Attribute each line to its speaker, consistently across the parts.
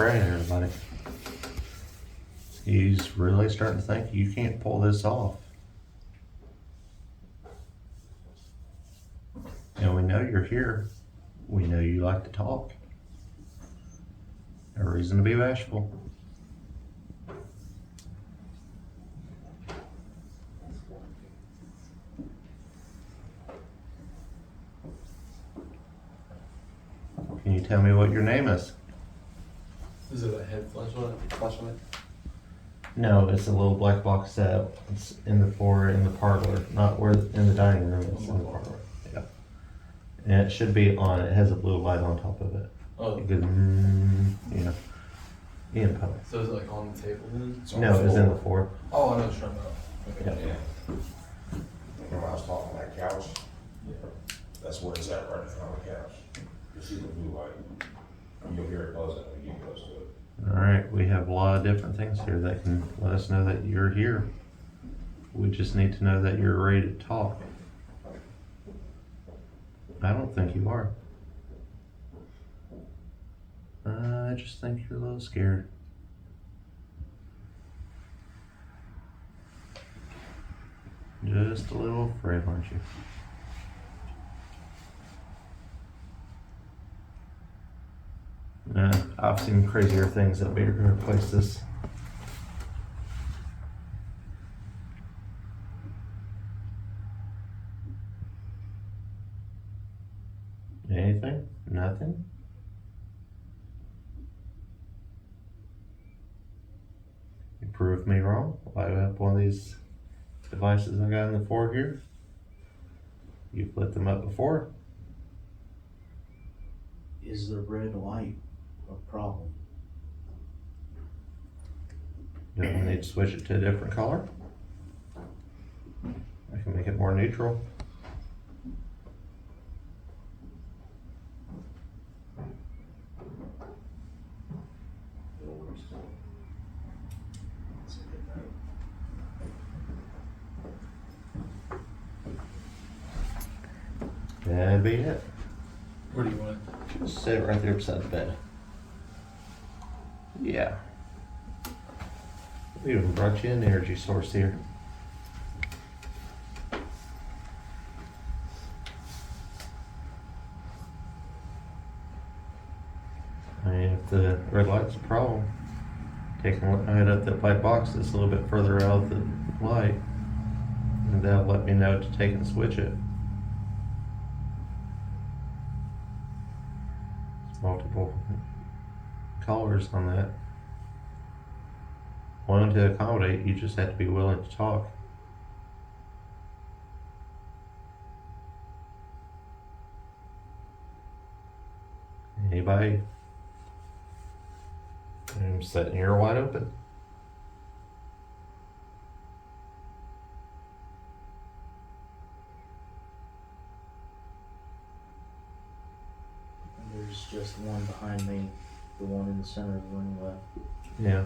Speaker 1: right, everybody. He's really starting to think you can't pull this off. And we know you're here. We know you like to talk. No reason to be bashful. Can you tell me what your name is?
Speaker 2: Is it a head flashlight?
Speaker 1: No, it's a little black box set. It's in the parlor, not where in the dining room. It's in the parlor. Yeah, and it should be on. It has a blue light on top of it.
Speaker 2: Oh.
Speaker 1: You could, input.
Speaker 2: So is it like on the table then?
Speaker 1: No, it's in the floor.
Speaker 2: Oh, I know what you're talking about. Okay.
Speaker 1: Yeah.
Speaker 3: When I was talking that couch,
Speaker 2: Yeah.
Speaker 3: that's where it's at right in front of the couch. You see the blue light. You'll hear it buzzing when you get close to it.
Speaker 1: All right, we have a lot of different things here that can let us know that you're here. We just need to know that you're ready to talk. I don't think you are. I just think you're a little scared. Just a little afraid, aren't you? I've seen crazier things at bigger places. Anything? Nothing? You proved me wrong. Light up one of these devices I got in the floor here. You've lit them up before.
Speaker 4: Is the red light a problem?
Speaker 1: Do I need to switch it to a different color? I can make it more neutral. That'd be it.
Speaker 2: Where do you want it?
Speaker 1: Just sit right there beside the bed. Yeah. We even brought you an energy source here. I mean, if the red light's a problem, take a head up that white box that's a little bit further out of the light, and that'll let me know to take and switch it. There's multiple colors on that. One to accommodate, you just have to be willing to talk. Anybody? I'm sitting here wide open.
Speaker 4: And there's just one behind me, the one in the center of the room left.
Speaker 1: Yeah.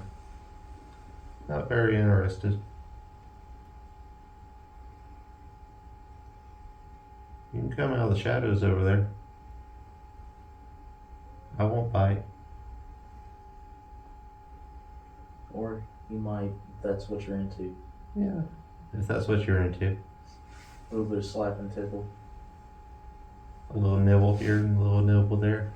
Speaker 1: Not very interested. You can come out of the shadows over there. I won't bite.
Speaker 4: Or you might, if that's what you're into.
Speaker 1: Yeah. If that's what you're into.
Speaker 4: A little bit of slap and tickle.
Speaker 1: A little nibble here and a little nibble there.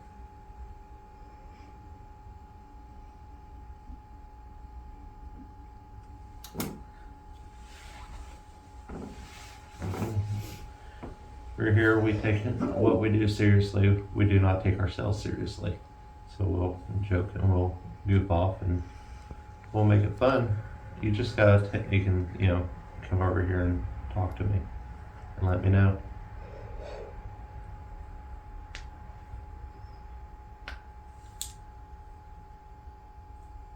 Speaker 1: We're here, we take what we do seriously. We do not take ourselves seriously. So we'll joke and we'll goof off and we'll make it fun. You just gotta you can, come over here and talk to me and let me know.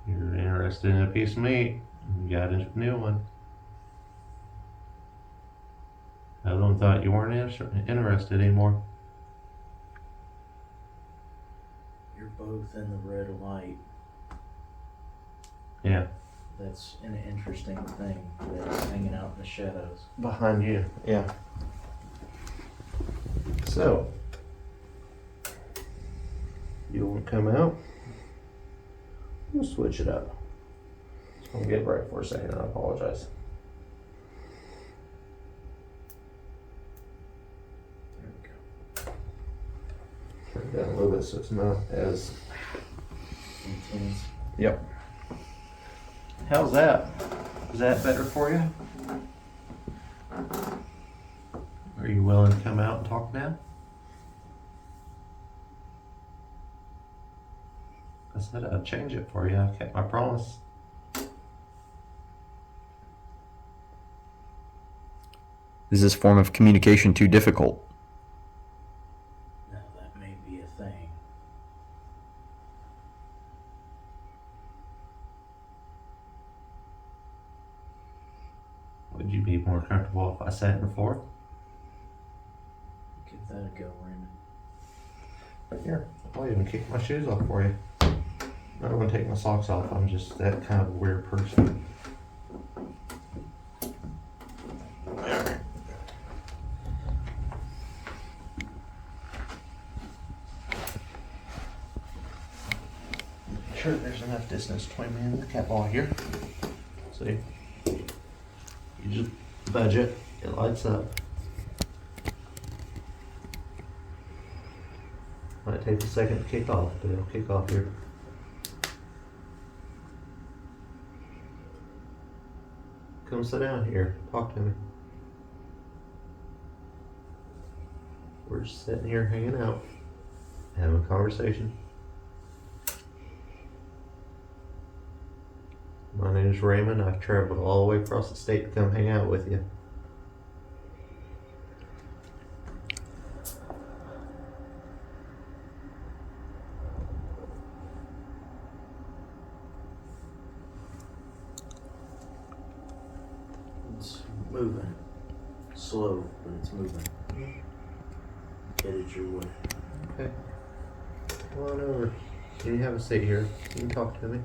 Speaker 1: You're interested in a piece of meat, you got a new one. I don't thought you weren't interested anymore.
Speaker 4: You're both in the red light.
Speaker 1: Yeah.
Speaker 4: That's an interesting thing that's hanging out in the shadows.
Speaker 1: Behind you, yeah. So, you want to come out? We'll switch it up. Just gonna get right for a second. I apologize.
Speaker 4: There we go.
Speaker 1: Turn it down a little bit so it's not as.
Speaker 4: Intense.
Speaker 1: Yep. How's that? Is that better for you? Are you willing to come out and talk now? I said I'd change it for you. I kept my promise.
Speaker 5: Is this form of communication too difficult?
Speaker 4: Now that may be a thing.
Speaker 1: Would you be more comfortable if I sat in the floor?
Speaker 4: Give that a go, Raymond.
Speaker 1: Right here. I'll even kick my shoes off for you. I don't want to take my socks off. I'm just that kind of a weird person. Sure, there's enough distance between me and the cat ball here. See? You just budget, it lights up. Might take a second to kick off, but it'll kick off here. Come sit down here, talk to me. We're just sitting here hanging out, having a conversation. My name is Raymond. I've traveled all the way across the state to come hang out with you.
Speaker 4: It's moving. Slow, but it's moving. Headed your way.
Speaker 1: Okay. Come on over. Can you have a seat here? You can talk to me.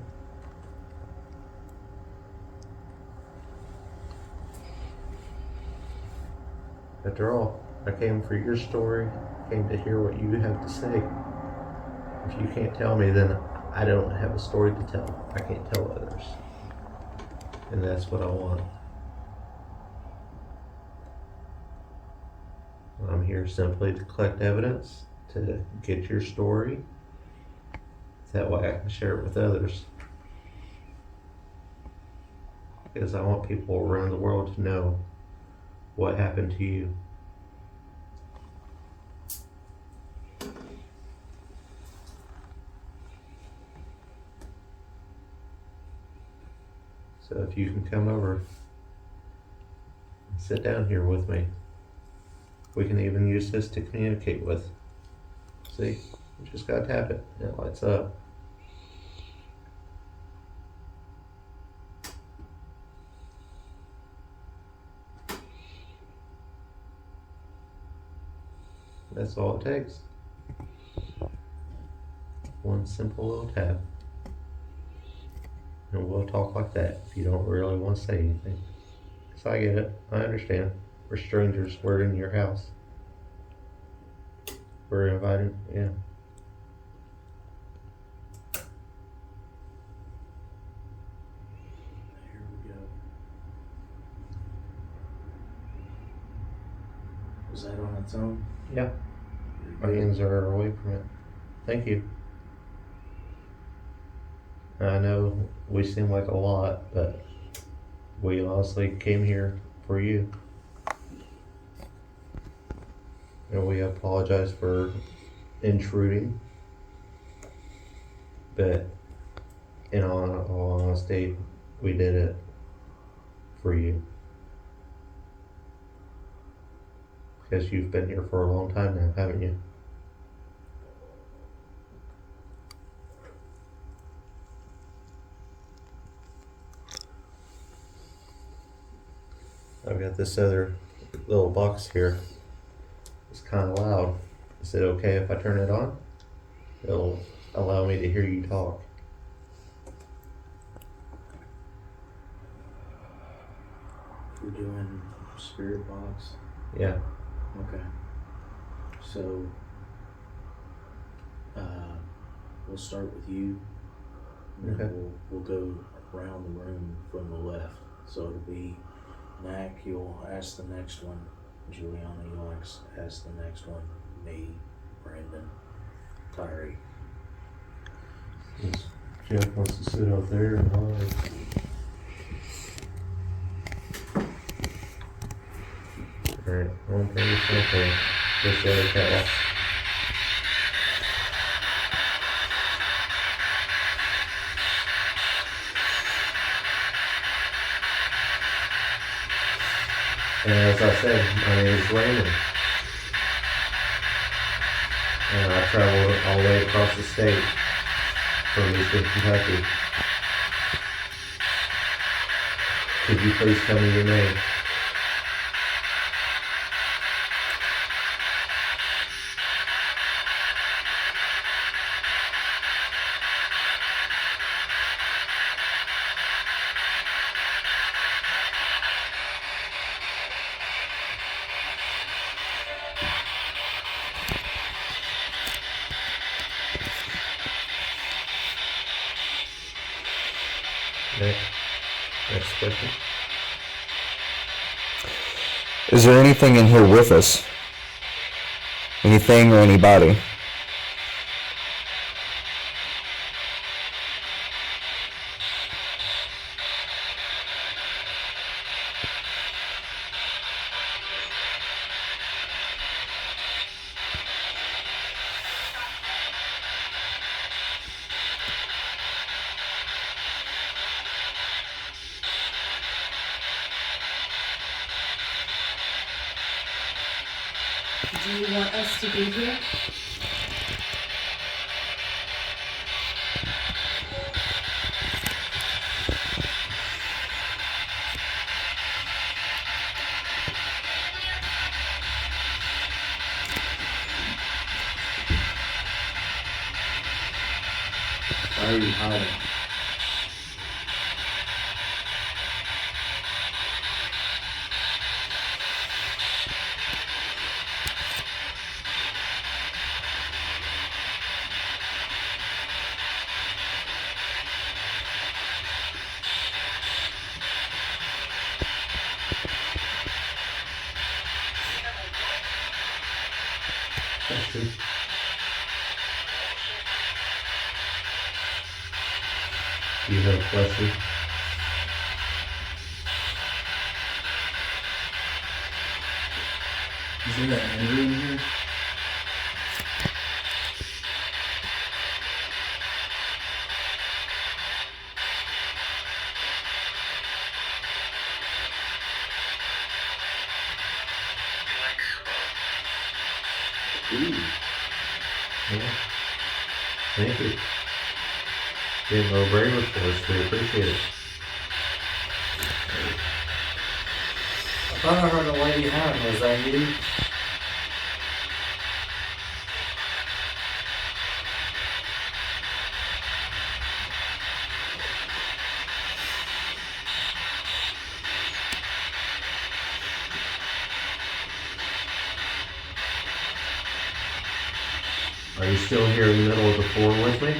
Speaker 1: After all, I came for your story, came to hear what you have to say. If you can't tell me, then I don't have a story to tell. I can't tell others. And that's what I want. I'm here simply to collect evidence, to get your story. That way I can share it with others. Because I want people around the world to know what happened to you. So if you can come over and sit down here with me, we can even use this to communicate with. See, you just gotta tap it, it lights up. That's all it takes. One simple little tap. And we'll talk like that if you don't really want to say anything. Because I get it. I understand. We're strangers. We're in your house. We're invited. Yeah.
Speaker 4: Here we go. Was that on its own?
Speaker 1: Yeah. My hands are away from it. Thank you. I know we seem like a lot, but we honestly came here for you. And we apologize for intruding. But in all honesty, we did it for you. Because you've been here for a long time now, haven't you? I've got this other little box here. It's kind of loud. Is it okay if I turn it on? It'll allow me to hear you talk.
Speaker 4: We're doing spirit box.
Speaker 1: Yeah.
Speaker 4: Okay. So, we'll start with you. And then
Speaker 1: Okay.
Speaker 4: we'll go around the room from the left. So it'll be Mac, you'll ask the next one. Juliana, you'll ask the next one. Me, Brandon, Tyree.
Speaker 1: Jeff wants to sit out there and all that. Alright, one thing is okay. Just the other catwalk. And as I said, my name is Raymond. And I traveled all the way across the state from Eastern Kentucky. Could you please tell me your name? Next question.
Speaker 5: Is there anything in here with us? Anything or anybody?
Speaker 6: Do you want us to be here?
Speaker 4: Why are you hiding?
Speaker 1: Question. Do you have a question?
Speaker 2: You see that Andrew in here?
Speaker 4: Ooh.
Speaker 1: Yeah. Thank you. Being a little braver for us, we appreciate it.
Speaker 4: I thought I heard a lady howling. Was that you?
Speaker 1: Are you still here in the middle of the floor with me?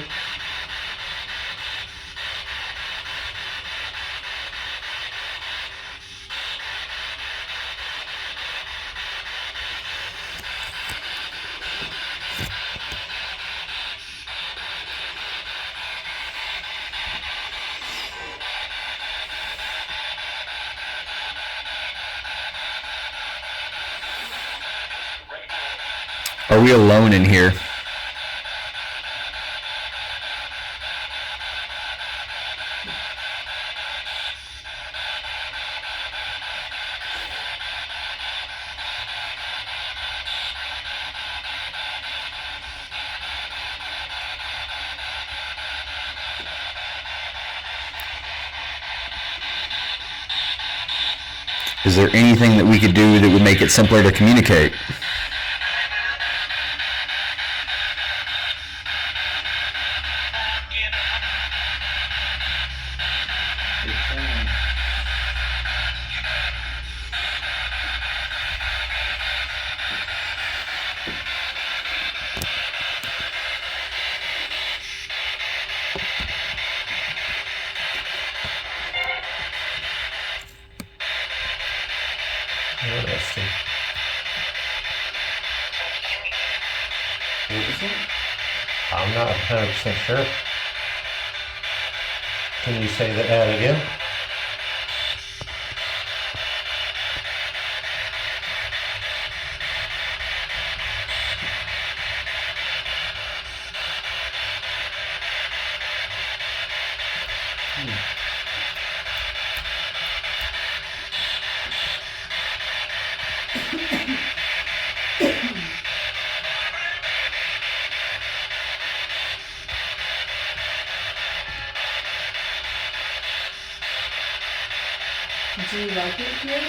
Speaker 5: Are we alone in here? Is there anything that we could do that would make it simpler to communicate?
Speaker 4: Good time.
Speaker 1: question.
Speaker 4: What was it?
Speaker 1: I'm not 100% sure. Can you say that again?
Speaker 6: Do you like it here?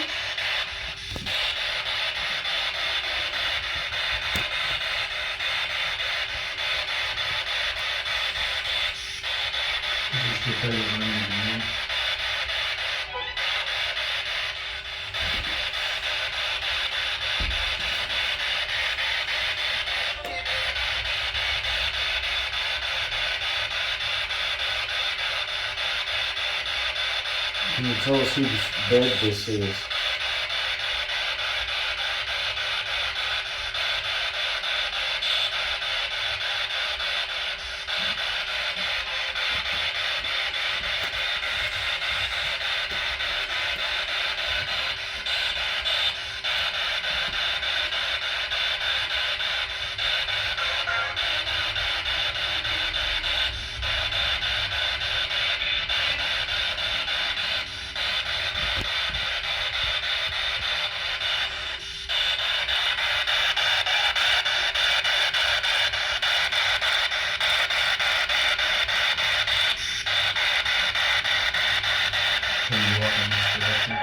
Speaker 2: Just because it's running again.
Speaker 4: Can you tell us whose bed this is?
Speaker 2: Can you walk in this direction?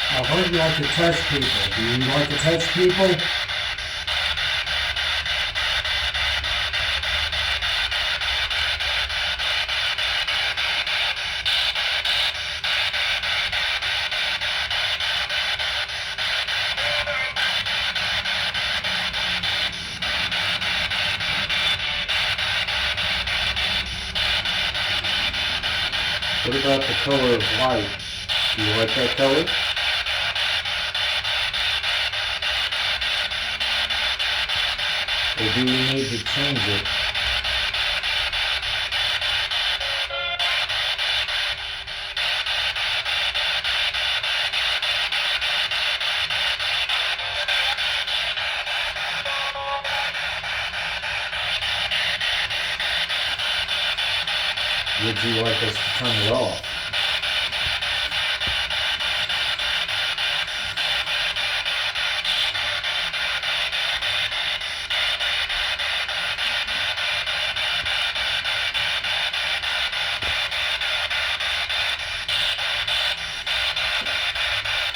Speaker 7: I heard you like to touch people. Do you like to touch people?
Speaker 4: What about the color of white? Do you like that color? Or do we need to change it? Would you like us to turn it off?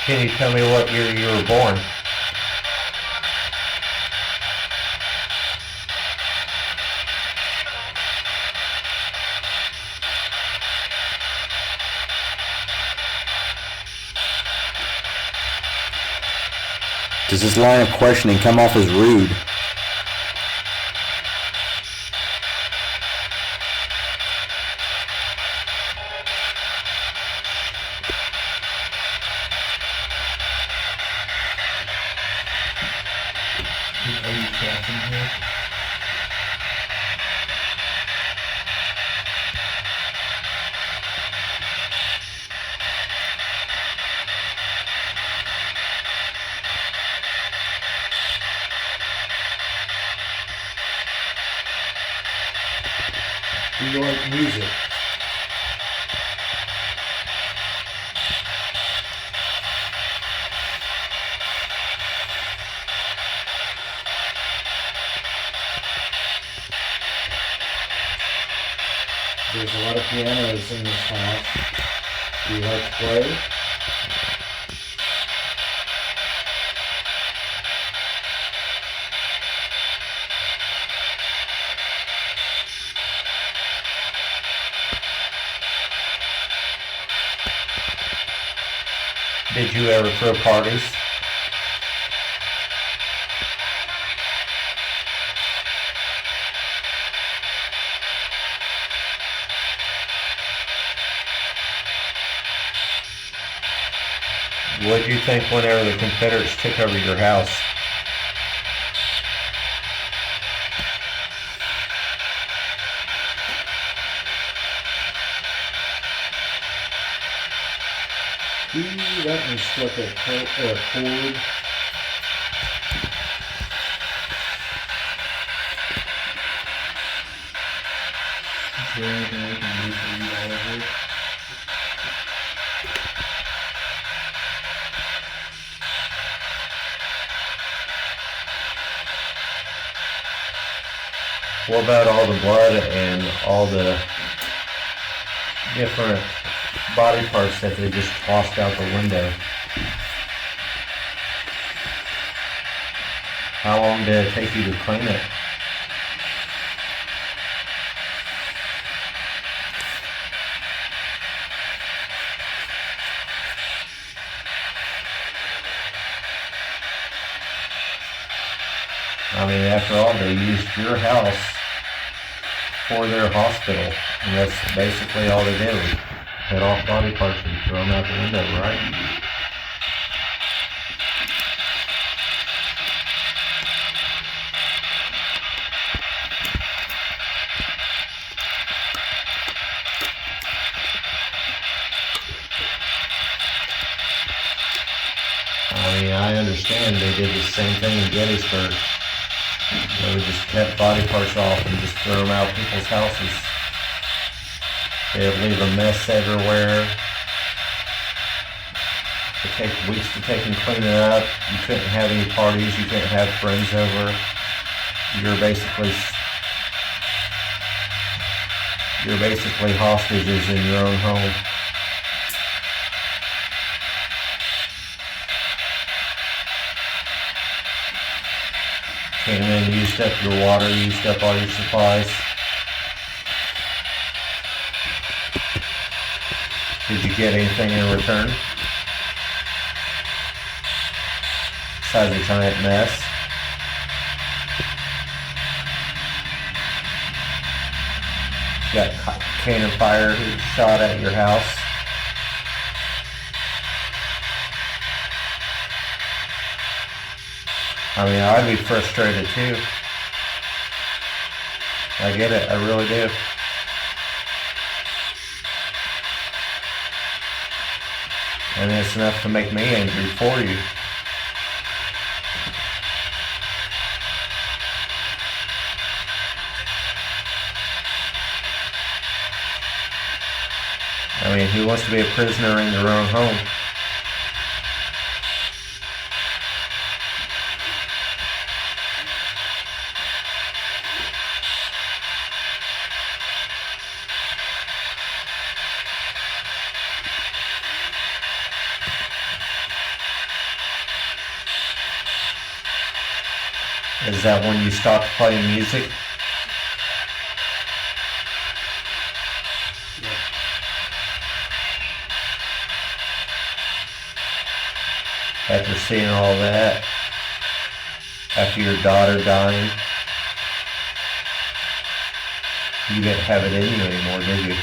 Speaker 1: Can you tell me what year you were born?
Speaker 5: Does this line of questioning come off as rude?
Speaker 2: Are you crossing here?
Speaker 7: Do you like music?
Speaker 4: There's a lot of pianos in this house. Do you like to play?
Speaker 1: Did you ever throw parties? What did you think whenever the Confederates took over your house?
Speaker 4: That was like a cord.
Speaker 2: Is there anything we can do for you all over?
Speaker 1: What about all the blood and all the different body parts that they just tossed out the window? How long did it take you to clean it? I mean, after all, they used your house for their hospital, and that's basically all they did was cut off body parts and throw them out the window, right? I mean, I understand they did the same thing in Gettysburg. They would just cut body parts off and just throw them out people's houses. They would leave a mess everywhere. It would take weeks to take and clean it up. You couldn't have any parties. You couldn't have friends over. You're basically hostages in your own home. Came in, used up your water, used up all your supplies. Did you get anything in return? Besides a giant mess. Got cane of fire shot at your house. I mean, I'd be frustrated too. I get it, I really do. And it's enough to make me angry for you. I mean, who wants to be a prisoner in their own home? Is that when you stopped playing music? After seeing all that, after your daughter dying, you didn't have it in you anymore, did you?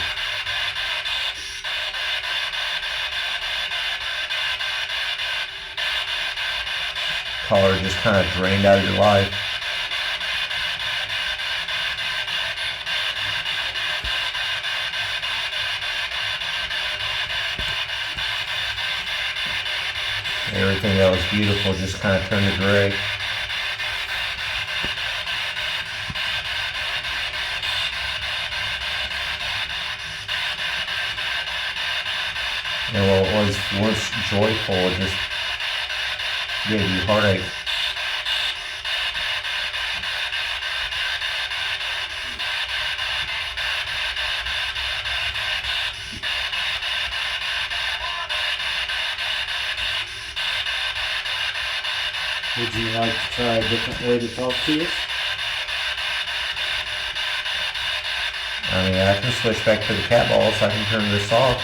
Speaker 1: Color just kind of drained out of your life. Everything that was beautiful just kind of turned to gray. And what was once joyful, it just gave you heartache.
Speaker 4: Would you like to try a different way to talk to us?
Speaker 1: I mean, I can switch back to the cat balls. I can turn this off.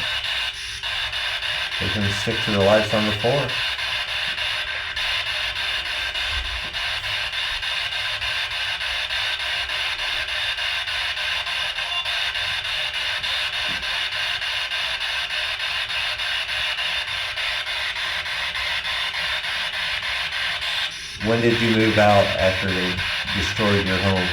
Speaker 1: They can stick to the lights on the floor. When did you move out after they destroyed your home?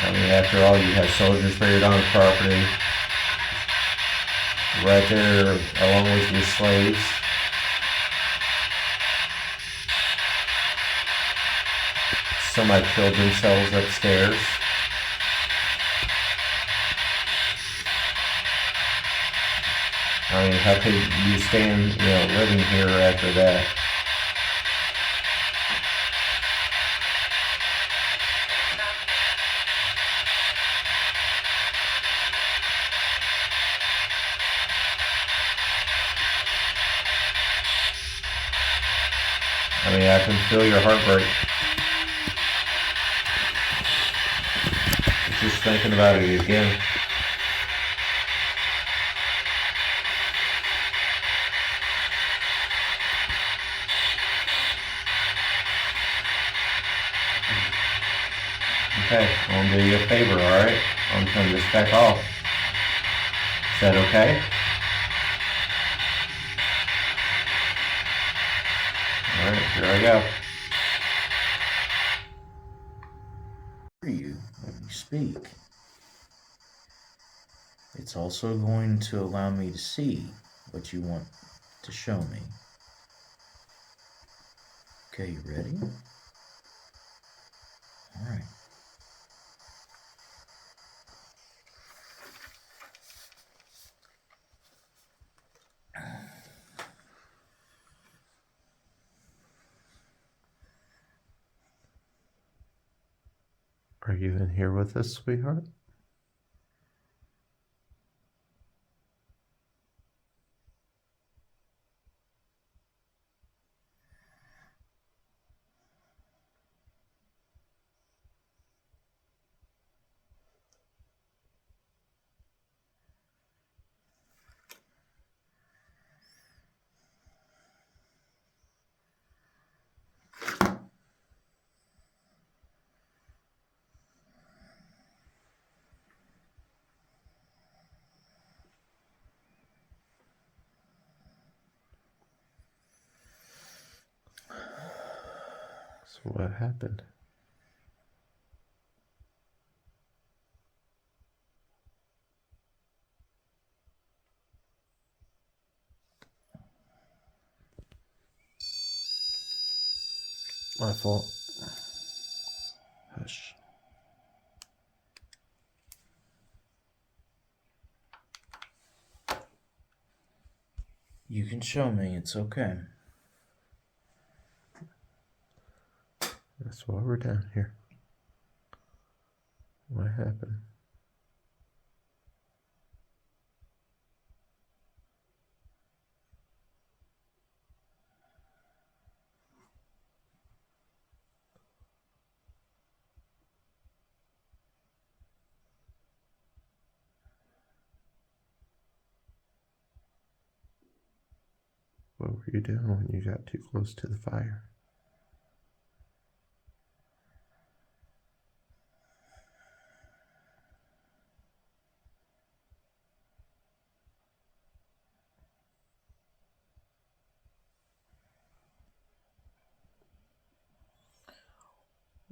Speaker 1: I mean, after all, you have soldiers buried on the property, right there along with your slaves. Somebody killed themselves upstairs. I mean, how could you stand, living here after that? I mean, I can feel your heartbreak. Just thinking about it again. Okay, I'm gonna do you a favor, alright? I'm gonna turn this back off. Is that okay? Alright, here I go.
Speaker 4: You when you speak. It's also going to allow me to see what you want to show me. Okay, you ready? Alright.
Speaker 1: Are you in here with us, sweetheart? So what happened? My fault. Hush.
Speaker 4: You can show me, it's okay.
Speaker 1: That's why we're down here. What happened? What were you doing when you got too close to the fire?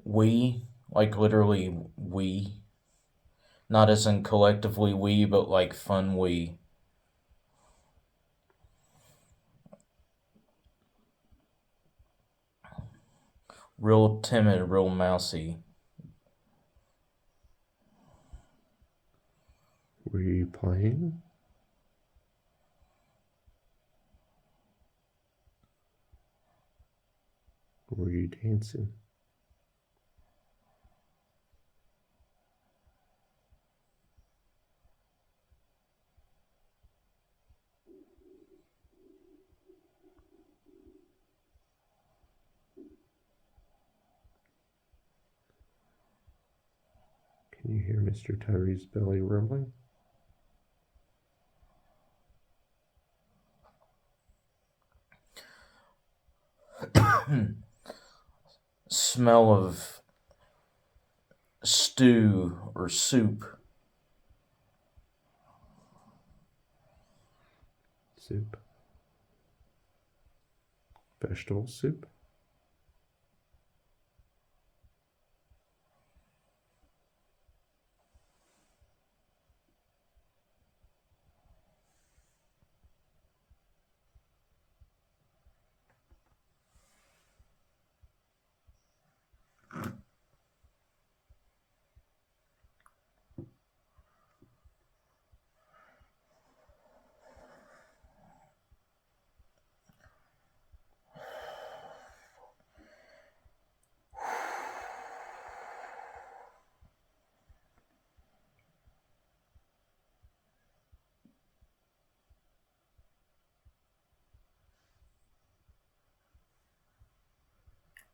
Speaker 4: We, like literally we. Not as in collectively we, but like fun we. Real timid, real mousy.
Speaker 1: Were you playing? Or were you dancing? Can you hear Mr. Tyree's belly rumbling?
Speaker 4: Smell of stew or soup.
Speaker 1: Soup. Vegetable soup.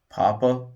Speaker 4: Papa.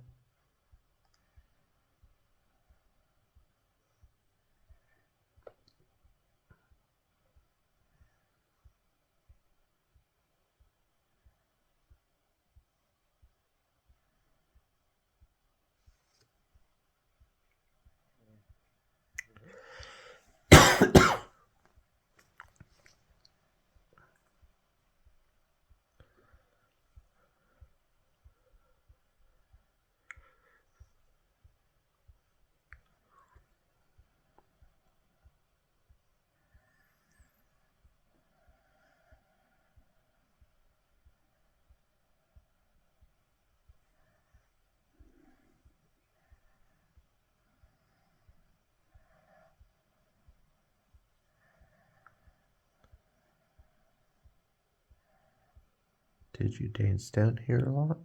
Speaker 1: Did you dance down here a lot?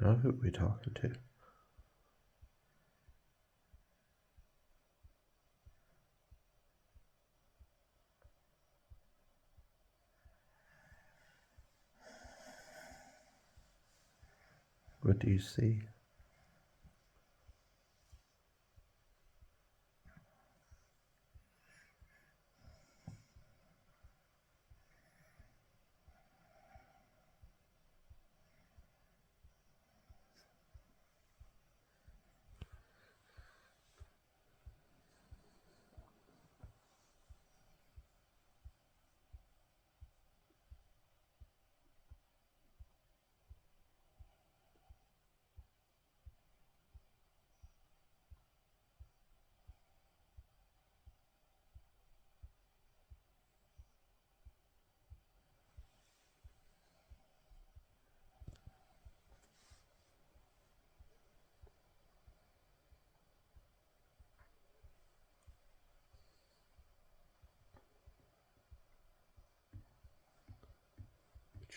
Speaker 1: Now who are we talking to? What do you see?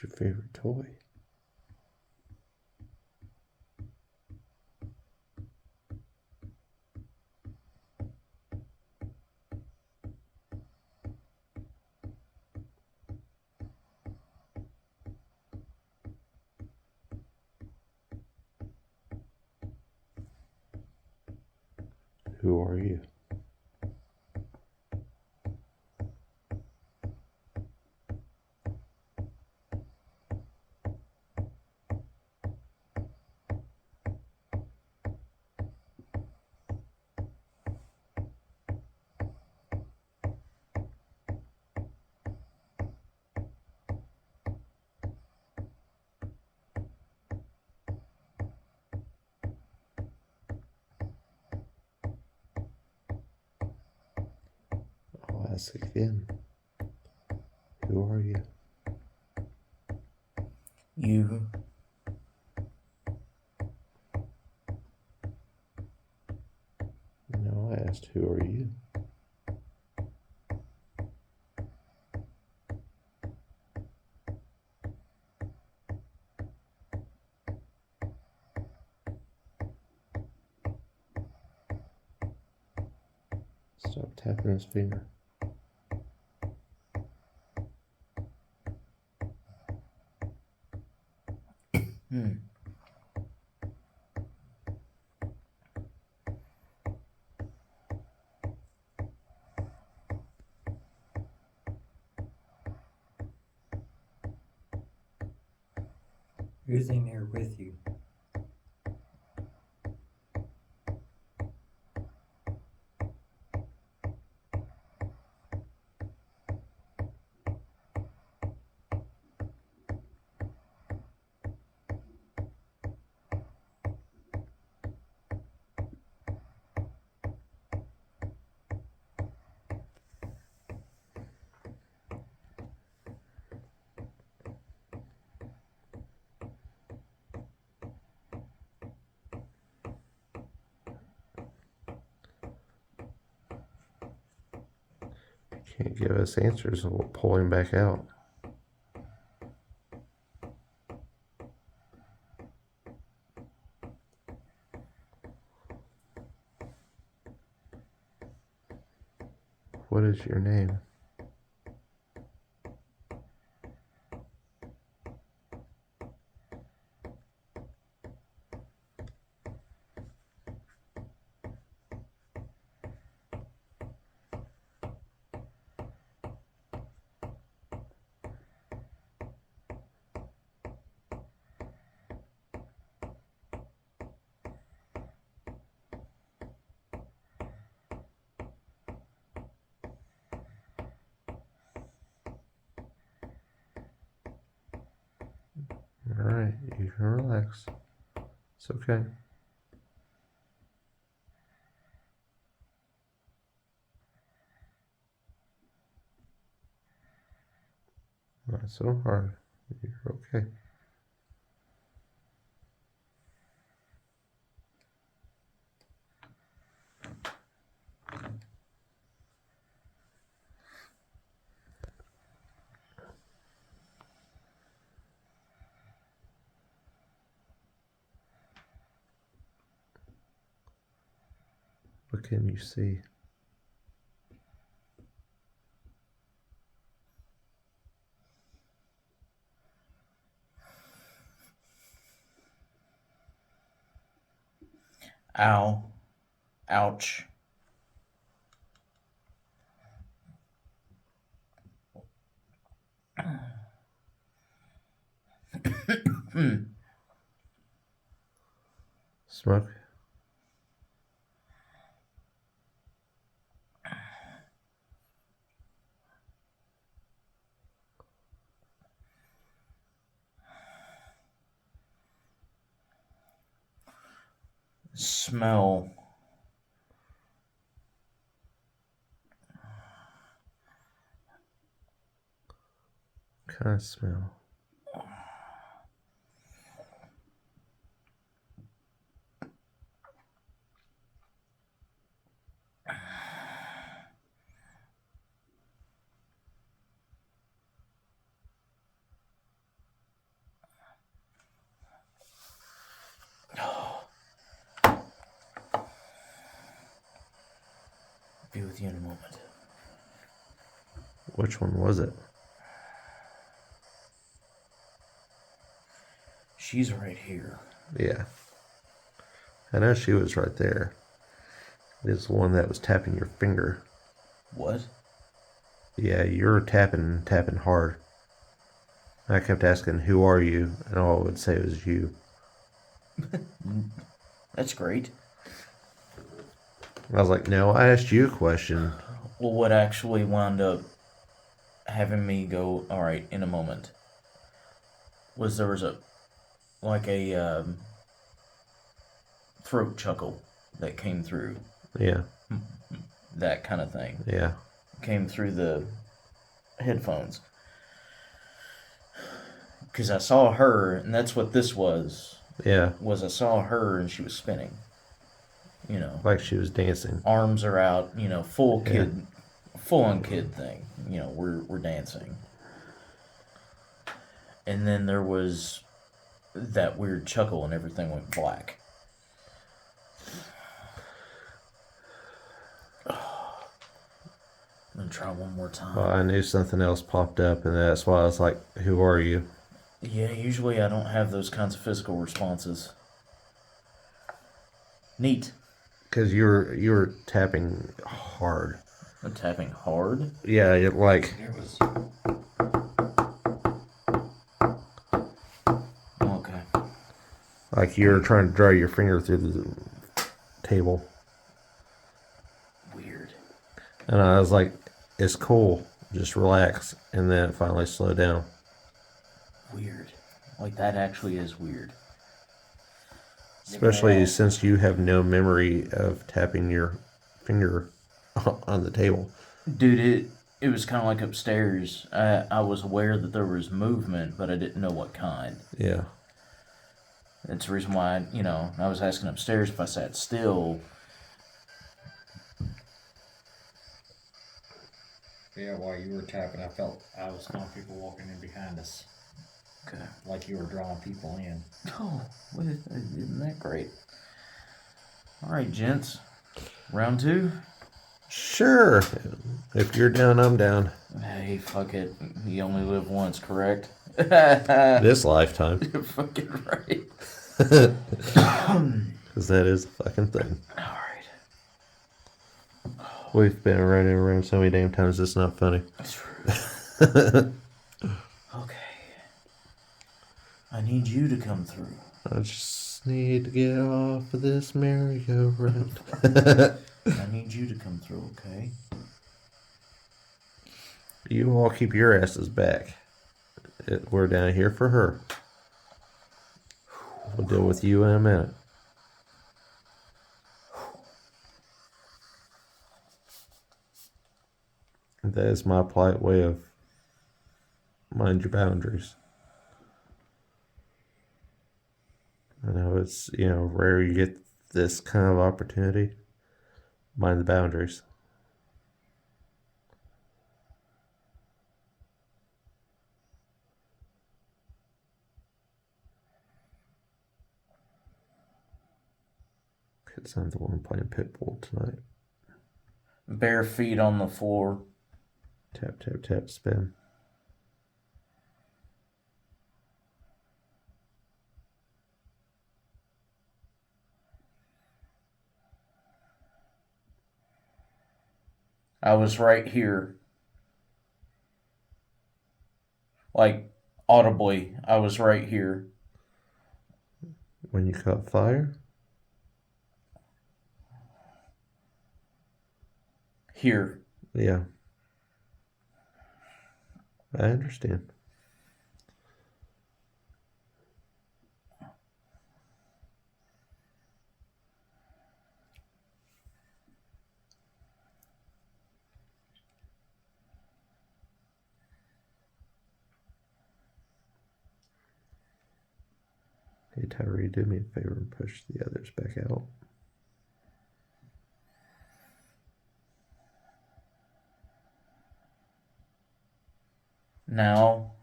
Speaker 1: What's your favorite toy? Who are you? Ask again. Who are you?
Speaker 5: You.
Speaker 1: No, I asked, who are you? Stop tapping his finger.
Speaker 5: Hmm.
Speaker 8: Who's in here with you?
Speaker 1: Can't give us answers, so we'll pull him back out. What is your name? Alright, you can relax. It's okay. Not so hard. You're okay. What can you see?
Speaker 5: Ow. Ouch.
Speaker 1: Smoke?
Speaker 5: Smell.
Speaker 1: What kind of smell?
Speaker 5: Be with you in a moment.
Speaker 1: Which one was it?
Speaker 5: She's right here.
Speaker 1: Yeah. I know she was right there. It's the one that was tapping your finger.
Speaker 5: What?
Speaker 1: Yeah, you're tapping hard. I kept asking, who are you? And all it would say was you.
Speaker 5: That's great.
Speaker 1: I was like, no, I asked you a question.
Speaker 5: Well, what actually wound up having me go, all right, in a moment, was there was a throat chuckle that came through,
Speaker 1: Yeah,
Speaker 5: that kind of thing.
Speaker 1: yeah.
Speaker 5: came through the headphones. Because I saw her, and that's what this was.
Speaker 1: Yeah,
Speaker 5: Was I saw her and she was spinning. You know,
Speaker 1: like she was dancing.
Speaker 5: arms are out. You know, full
Speaker 1: Yeah.
Speaker 5: kid, full on kid thing. You know, we're dancing. And then there was that weird chuckle, and everything went black. I'm gonna try one more time.
Speaker 1: Well, I knew something else popped up, and that's why I was like, "Who are you?"
Speaker 5: Yeah, usually I don't have those kinds of physical responses. Neat.
Speaker 1: Because you were tapping hard.
Speaker 5: I'm tapping hard.
Speaker 1: Yeah, it, like
Speaker 2: It was.
Speaker 5: Okay.
Speaker 1: like you're trying to draw your finger through the table,
Speaker 5: Weird.
Speaker 1: and I was like, "It's cool, just relax," and then it finally slowed down.
Speaker 5: Weird. Like that actually is weird.
Speaker 1: Especially since you have no memory of tapping your finger on the table.
Speaker 5: Dude, it was kind of like upstairs. I was aware that there was movement, but I didn't know what kind.
Speaker 1: Yeah.
Speaker 5: That's the reason why, I was asking upstairs if I sat still.
Speaker 8: Yeah, while you were tapping, I felt I was feeling people walking in behind us,
Speaker 5: Okay.
Speaker 8: like you were drawing people in.
Speaker 5: Oh, isn't that great? All right, gents. Round 2.
Speaker 1: Sure. If you're down, I'm down.
Speaker 5: Hey, fuck it. You only live once, correct?
Speaker 1: This lifetime.
Speaker 5: You're fucking right.
Speaker 1: Because that is a fucking thing.
Speaker 5: All right.
Speaker 1: We've been running around so many damn times, it's not funny.
Speaker 5: That's true. Okay. I need you to come through.
Speaker 1: I just need to get off of this merry-go-round.
Speaker 5: I need you to come through, okay?
Speaker 1: You all keep your asses back. We're down here for her. We'll deal with you in a minute. That is my polite way of mind your boundaries. I know it's, rare you get this kind of opportunity. Mind the boundaries. Because I'm the one playing Pitbull tonight.
Speaker 5: Bare feet on the floor.
Speaker 1: Tap, tap, tap, spin.
Speaker 5: I was right here. Like, audibly, I was right here.
Speaker 1: When you caught fire?
Speaker 5: Here.
Speaker 1: Yeah. I understand. Hey Tyree, do me a favor and push the others back out.
Speaker 5: Now.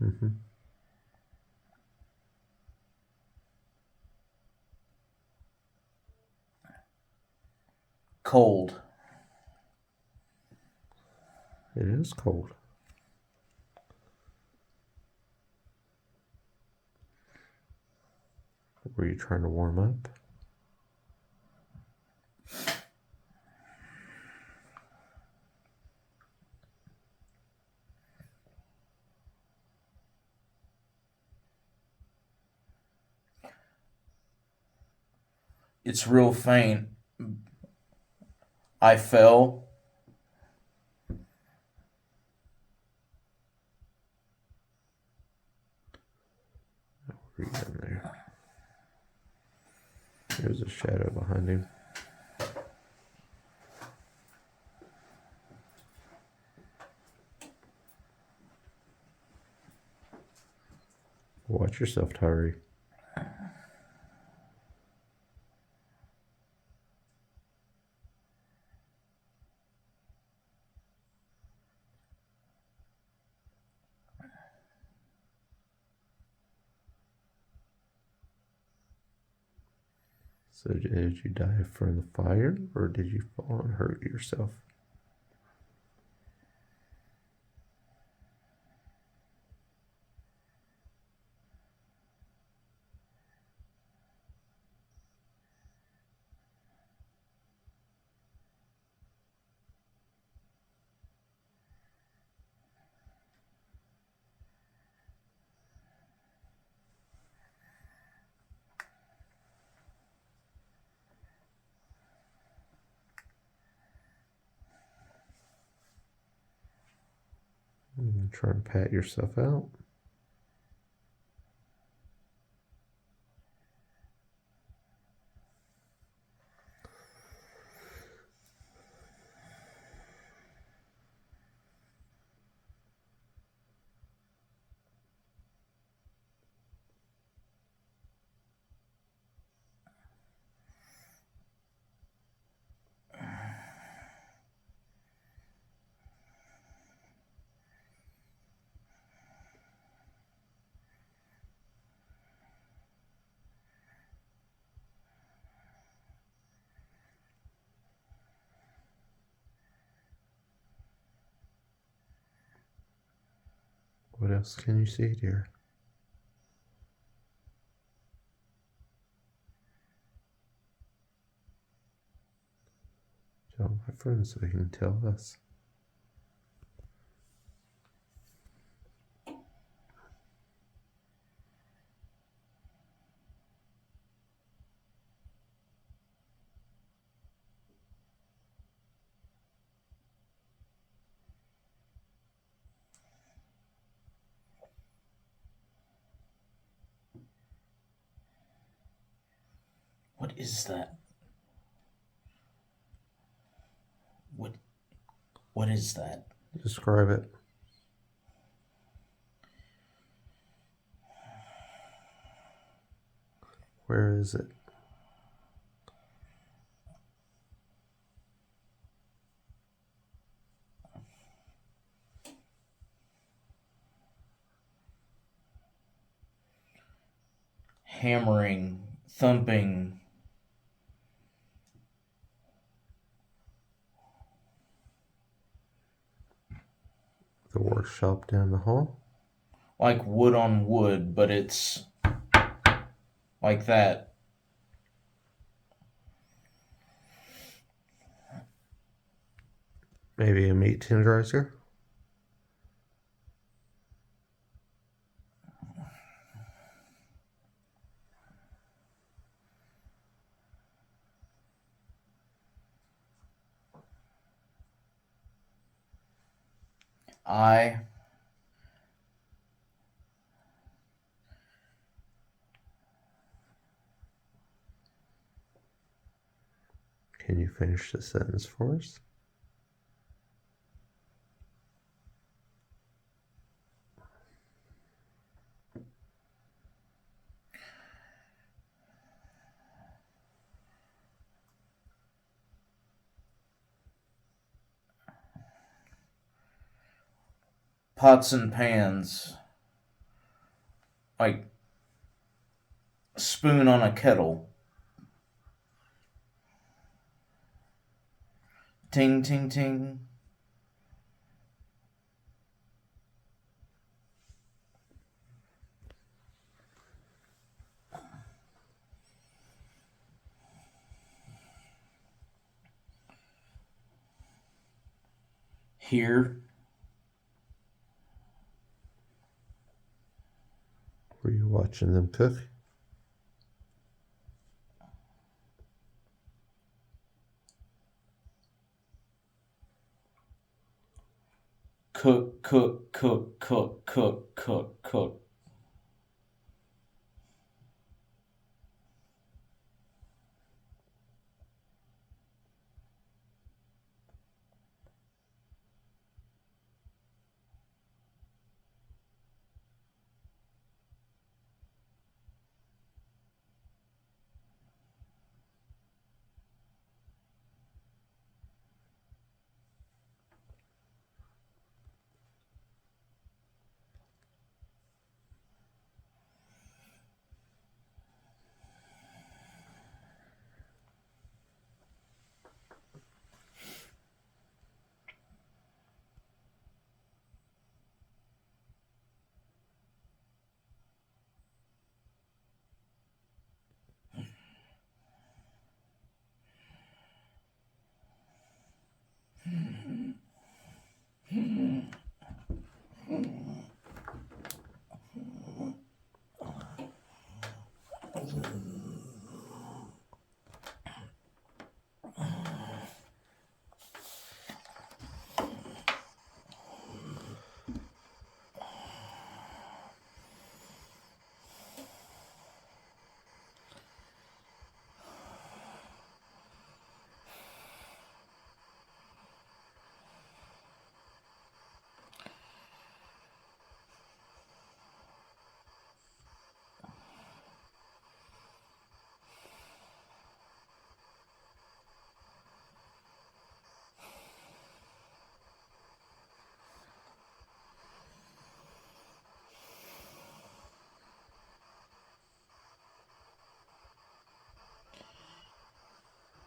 Speaker 1: Mm-hmm.
Speaker 5: Cold.
Speaker 1: It is cold. Were you trying to warm up?
Speaker 5: It's real faint. I fell.
Speaker 1: Were you in there? There's a shadow behind him. Watch yourself, Tyree. So did you die from the fire, or did you fall and hurt yourself? Try to pat yourself out. What else can you see, dear? Tell my friends so they can tell us.
Speaker 5: What is that? What is that?
Speaker 1: Describe it. Where is it?
Speaker 5: Hammering, thumping.
Speaker 1: The workshop down the hall?
Speaker 5: Like wood on wood, but it's like that.
Speaker 1: Maybe a meat tenderizer?
Speaker 5: I
Speaker 1: Can you finish the sentence for us?
Speaker 5: pots and pans. Like spoon on a kettle. Ting, ting, ting. Here.
Speaker 1: Were you watching them cook?
Speaker 5: Cook, cook, cook, cook, cook, cook, cook.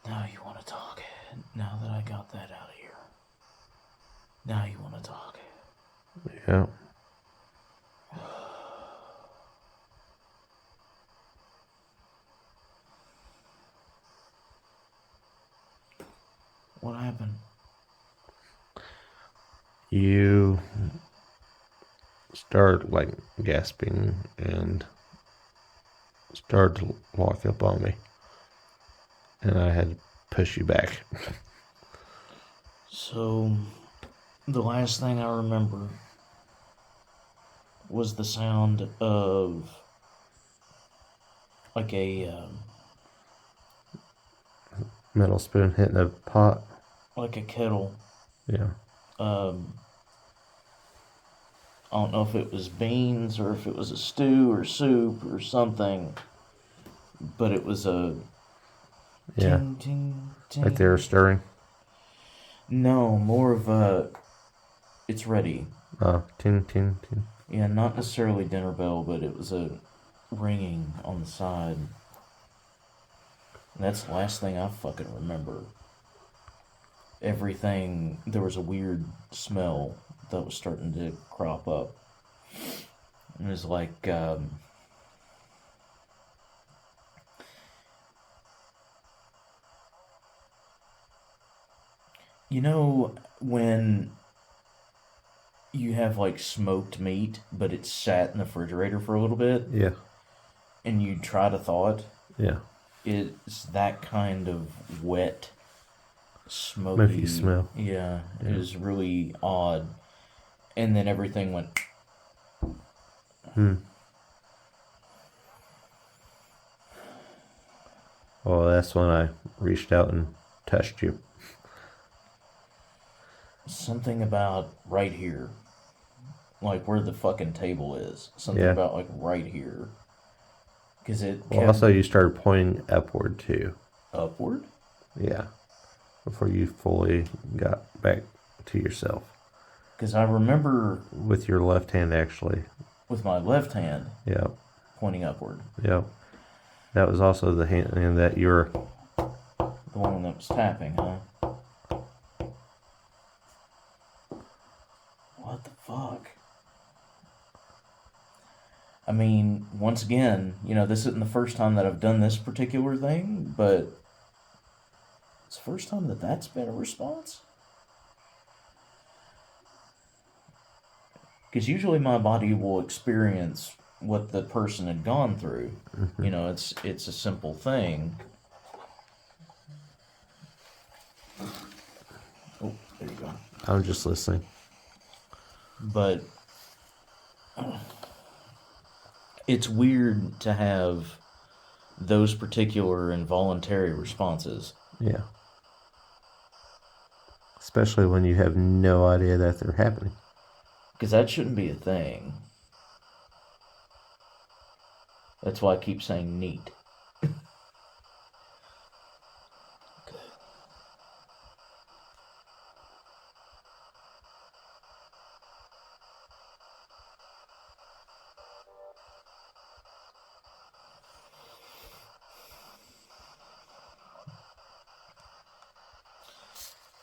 Speaker 5: Now you want to talk. Now that I got that out of here. Now you want to talk.
Speaker 1: Yeah.
Speaker 5: What happened?
Speaker 1: You started like gasping and started to walk up on me. And I had to push you back.
Speaker 5: So, the last thing I remember was the sound of like a
Speaker 1: Metal spoon hitting a pot.
Speaker 5: like a kettle.
Speaker 1: Yeah.
Speaker 5: I don't know if it was beans or if it was a stew or soup or something, but it was a
Speaker 1: Yeah.
Speaker 5: ting, ting, ting.
Speaker 1: Like they were stirring.
Speaker 5: No, more of a it's ready.
Speaker 1: Ting, ting, ting.
Speaker 5: Yeah, not necessarily dinner bell, but it was a ringing on the side. And that's the last thing I fucking remember. Everything, there was a weird smell that was starting to crop up. It was like, you know, when you have like smoked meat, but it's sat in the refrigerator for a little bit,
Speaker 1: Yeah.
Speaker 5: and you try to thaw it,
Speaker 1: Yeah.
Speaker 5: it's that kind of wet, smoky
Speaker 1: Smoky smell.
Speaker 5: Yeah, it was really odd. And then everything went.
Speaker 1: Well, that's when I reached out and touched you.
Speaker 5: Something about right here. Like where the fucking table is. Something
Speaker 1: Yeah.
Speaker 5: about like right here. Because it
Speaker 1: Well,
Speaker 5: kept
Speaker 1: also you started pointing upward too.
Speaker 5: upward?
Speaker 1: Yeah. Before you fully got back to yourself.
Speaker 5: Because I remember
Speaker 1: With your left hand, actually.
Speaker 5: with my left hand
Speaker 1: Yep.
Speaker 5: pointing upward.
Speaker 1: Yep. That was also the hand that you were.
Speaker 5: The one that was tapping, huh? What the fuck? I mean, once again, you know, this isn't the first time that I've done this particular thing, but it's the first time that that's been a response. Because usually my body will experience what the person had gone through.
Speaker 1: Mm-hmm.
Speaker 5: You know, it's a simple thing. Oh, there you go.
Speaker 1: I'm just listening.
Speaker 5: But it's weird to have those particular involuntary responses.
Speaker 1: Yeah. Especially when you have no idea that they're happening.
Speaker 5: Because that shouldn't be a thing. That's why I keep saying neat.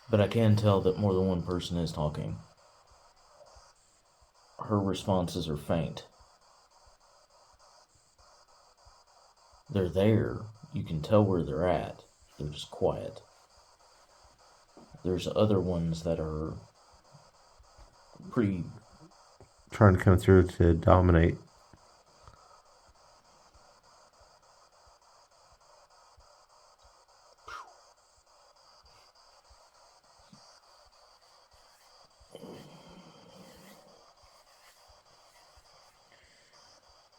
Speaker 5: But I can tell that more than one person is talking. Her responses are faint. They're there. You can tell where they're at. They're just quiet. There's other ones that are pretty...
Speaker 1: Trying to come through to dominate.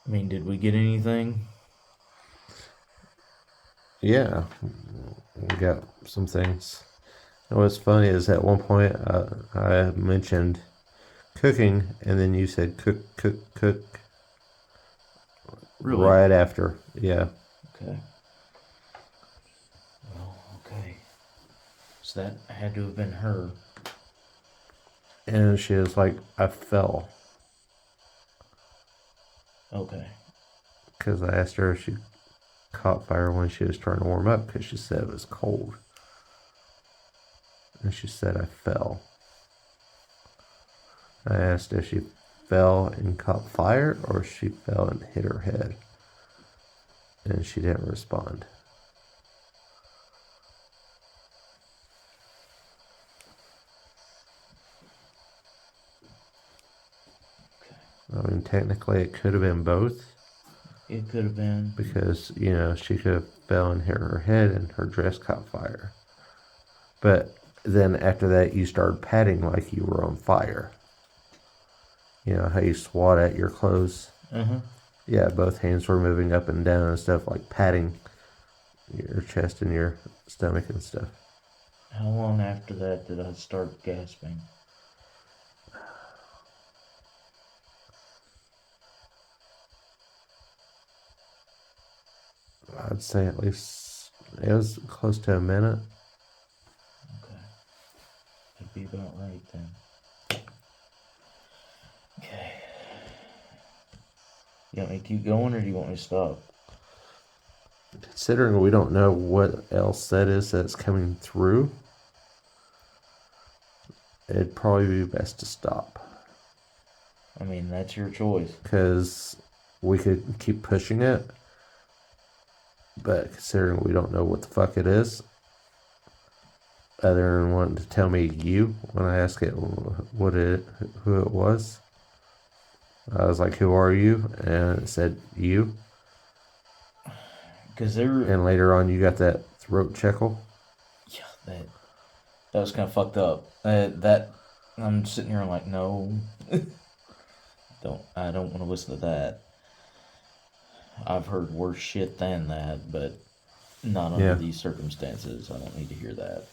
Speaker 5: I mean, did we get anything?
Speaker 1: Yeah, we got some things. And what's funny is at one point I mentioned cooking, and then you said cook, cook, cook
Speaker 5: Really?
Speaker 1: right after. Yeah.
Speaker 5: Okay. Well, okay. So that had to have been her.
Speaker 1: And she was like, I fell.
Speaker 5: Okay.
Speaker 1: Because I asked her if she caught fire when she was trying to warm up because she said it was cold. And she said, I fell. I asked if she fell and caught fire or she fell and hit her head. And she didn't respond. I mean, technically, it could have been both
Speaker 5: It could have been.
Speaker 1: because, you know, she could have fell and hit her head and her dress caught fire. But then after that, you started patting like you were on fire. You know how you swat at your clothes?
Speaker 5: Uh-huh.
Speaker 1: Yeah, both hands were moving up and down and stuff, like patting your chest and your stomach and stuff.
Speaker 5: How long after that did I start gasping?
Speaker 1: I'd say at least it was close to a minute.
Speaker 5: Okay. That'd be about right then. Okay. You want me to keep going or do you want me to stop?
Speaker 1: Considering we don't know what else that is that's coming through, it'd probably be best to stop.
Speaker 5: I mean, that's your choice.
Speaker 1: Because we could keep pushing it, but considering we don't know what the fuck it is, other than wanting to tell me you when I asked it who it was, I was like, "Who are you?" And it said you.
Speaker 5: Because they were.
Speaker 1: And later on, you got that throat chuckle.
Speaker 5: Yeah, that was kind of fucked up. That I'm sitting here like, no, I don't want to listen to that. I've heard worse shit than that, but not under
Speaker 1: Yeah.
Speaker 5: these circumstances. I don't need to hear that.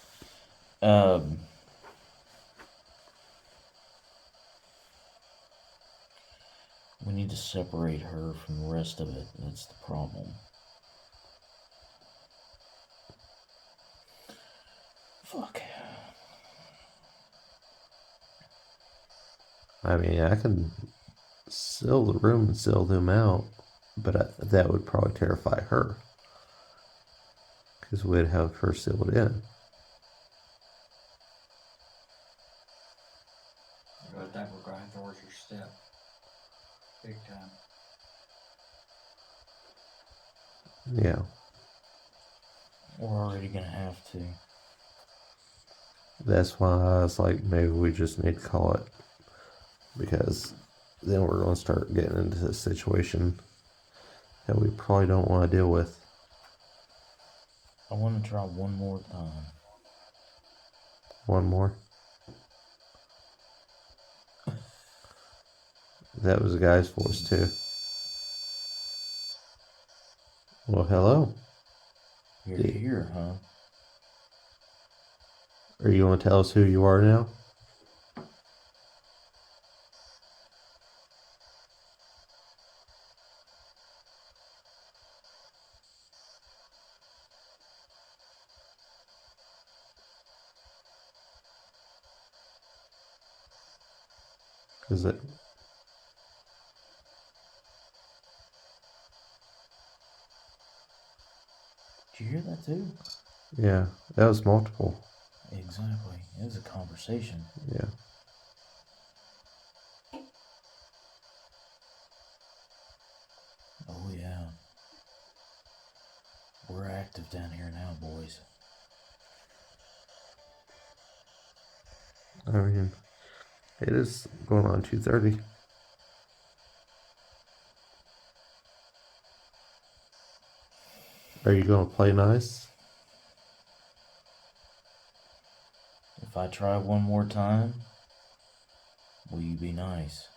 Speaker 5: We need to separate her from the rest of it. That's the problem. Fuck.
Speaker 1: I mean, I can seal the room and seal them out, but that would probably terrify her. Because we'd have her sealed in.
Speaker 8: But that we're going towards your step. Big time.
Speaker 1: Yeah.
Speaker 5: We're already gonna have to.
Speaker 1: That's why I was like, maybe we just need to call it. Because then we're going to start getting into a situation that we probably don't want to deal with.
Speaker 5: I want to try one more time.
Speaker 1: One more. That was a guy's voice too. Well, hello.
Speaker 5: You're here, huh?
Speaker 1: Are you going to tell us who you are now? Is it?
Speaker 5: Did you hear that too?
Speaker 1: Yeah, that was multiple.
Speaker 5: Exactly. It was a conversation.
Speaker 1: Yeah.
Speaker 5: Oh, yeah. We're active down here now, boys.
Speaker 1: I mean, it is going on 2:30. Are you going to play nice?
Speaker 5: If I try one more time, will you be nice?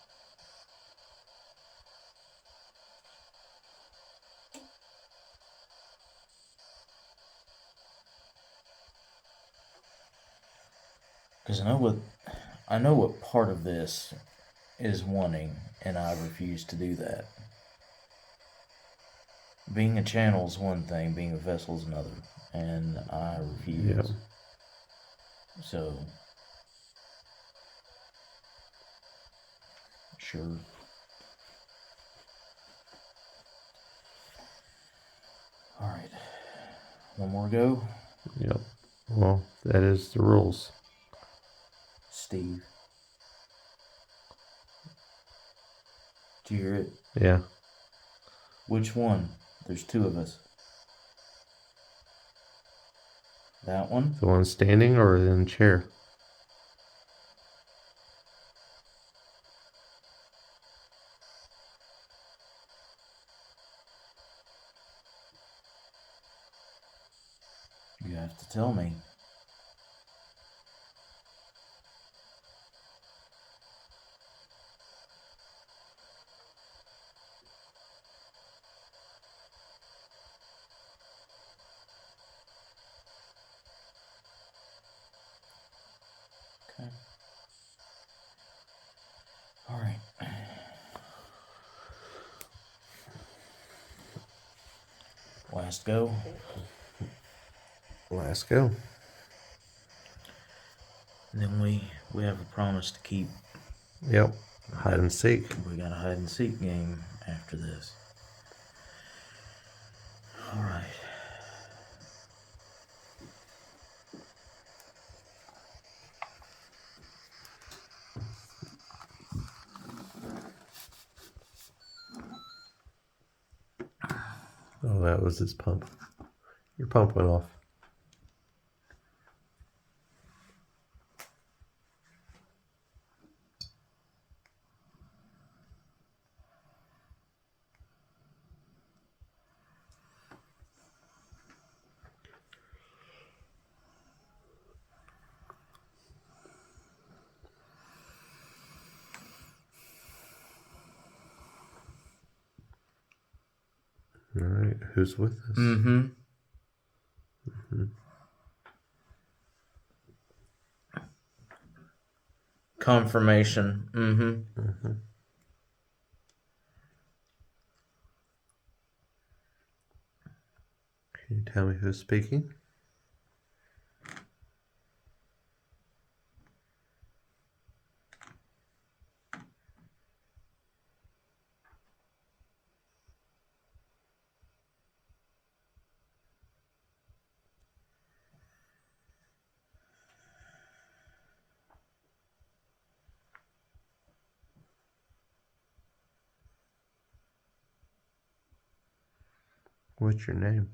Speaker 5: Because I know what part of this is wanting, and I refuse to do that. Being a channel is one thing, being a vessel is another, and I refuse.
Speaker 1: Yep.
Speaker 5: So, sure. All right, one more go,
Speaker 1: Yep. Well, that is the rules.
Speaker 5: Steve. Did you hear it?
Speaker 1: Yeah.
Speaker 5: Which one? There's two of us. That one?
Speaker 1: The one standing or in the chair?
Speaker 5: You have to tell me. Okay. All right. Last go.
Speaker 1: Last go.
Speaker 5: And then we have a promise to keep.
Speaker 1: Yep. Hide and seek.
Speaker 5: We got a hide and seek game after this. All right.
Speaker 1: Oh, that was his pump. Your pump went off. All right. Who's with us?
Speaker 5: Mm-hmm. Confirmation. Mm-hmm.
Speaker 1: Mm-hmm. Can you tell me who's speaking? What's your name?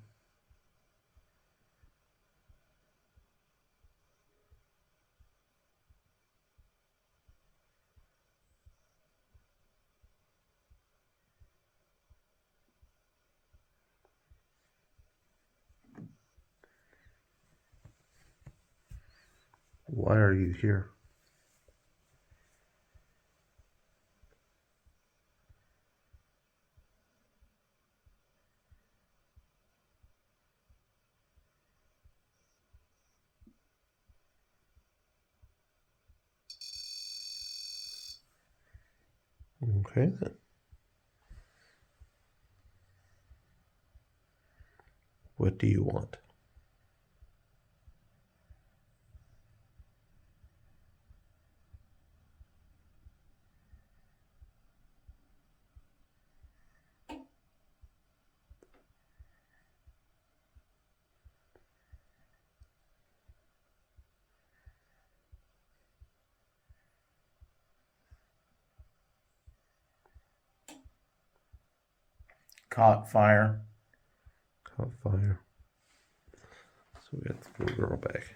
Speaker 1: Why are you here? Okay then. What do you want?
Speaker 5: Caught fire.
Speaker 1: Caught fire. So we got the little girl back.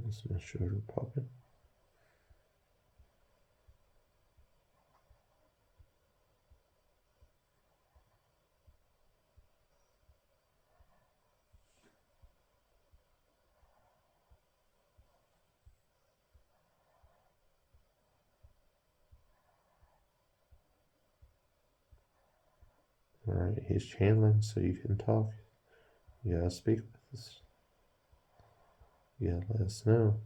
Speaker 1: That's my shoulder popping. Alright, he's channeling, so you can talk. You gotta speak with us. You gotta let us know.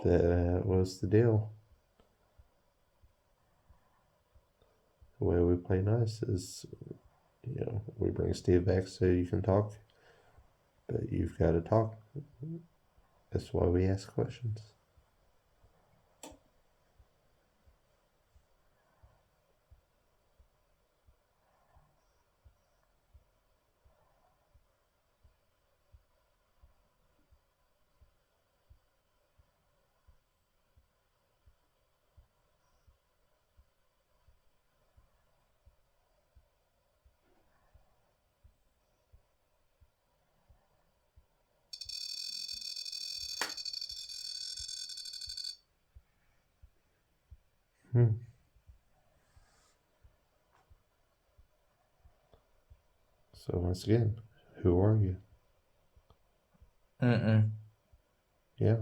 Speaker 1: That was the deal. The way we play nice is, we bring Steve back so you can talk, but you've got to talk. That's why we ask questions. So once again, who are you? Yeah.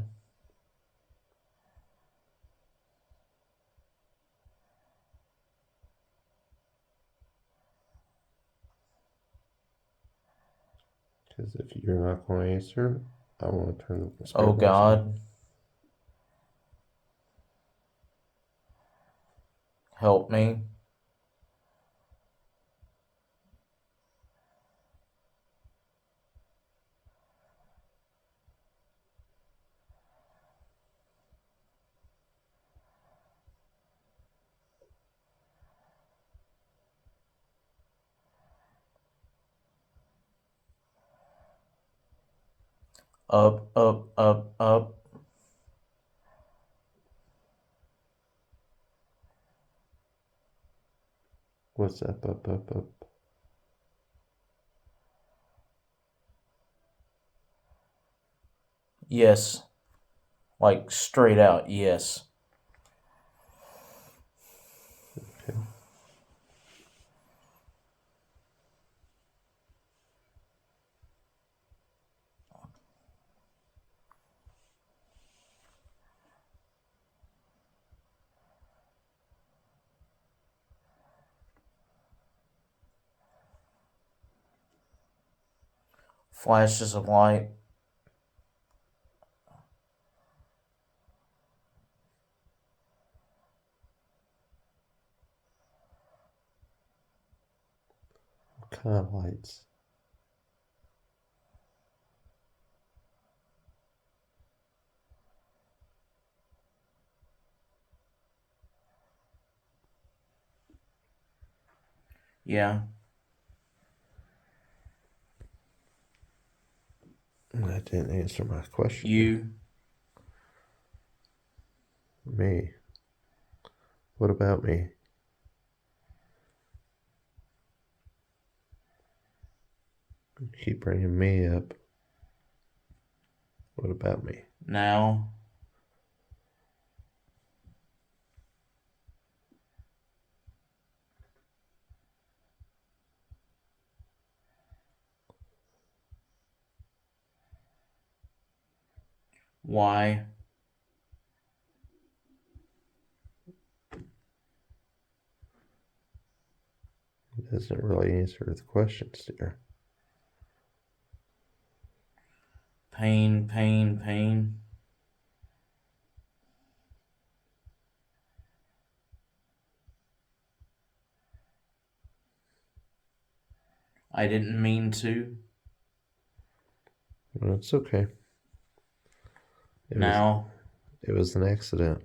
Speaker 1: Because if you're not going to answer, I want to turn the spirit
Speaker 5: Oh
Speaker 1: box on.
Speaker 5: God. Help me. Up, up, up, up.
Speaker 1: What's up, up, up, up?
Speaker 5: Yes. Like straight out, yes.
Speaker 1: Okay.
Speaker 5: Flashes of light.
Speaker 1: What kind of lights?
Speaker 5: Yeah.
Speaker 1: That didn't answer my question.
Speaker 5: You.
Speaker 1: Me. What about me? You keep bringing me up. What about me?
Speaker 5: Now. Why?
Speaker 1: It doesn't really answer the questions, dear.
Speaker 5: Pain, pain, pain. I didn't mean to.
Speaker 1: Well, it's okay.
Speaker 5: Now.
Speaker 1: It was an accident.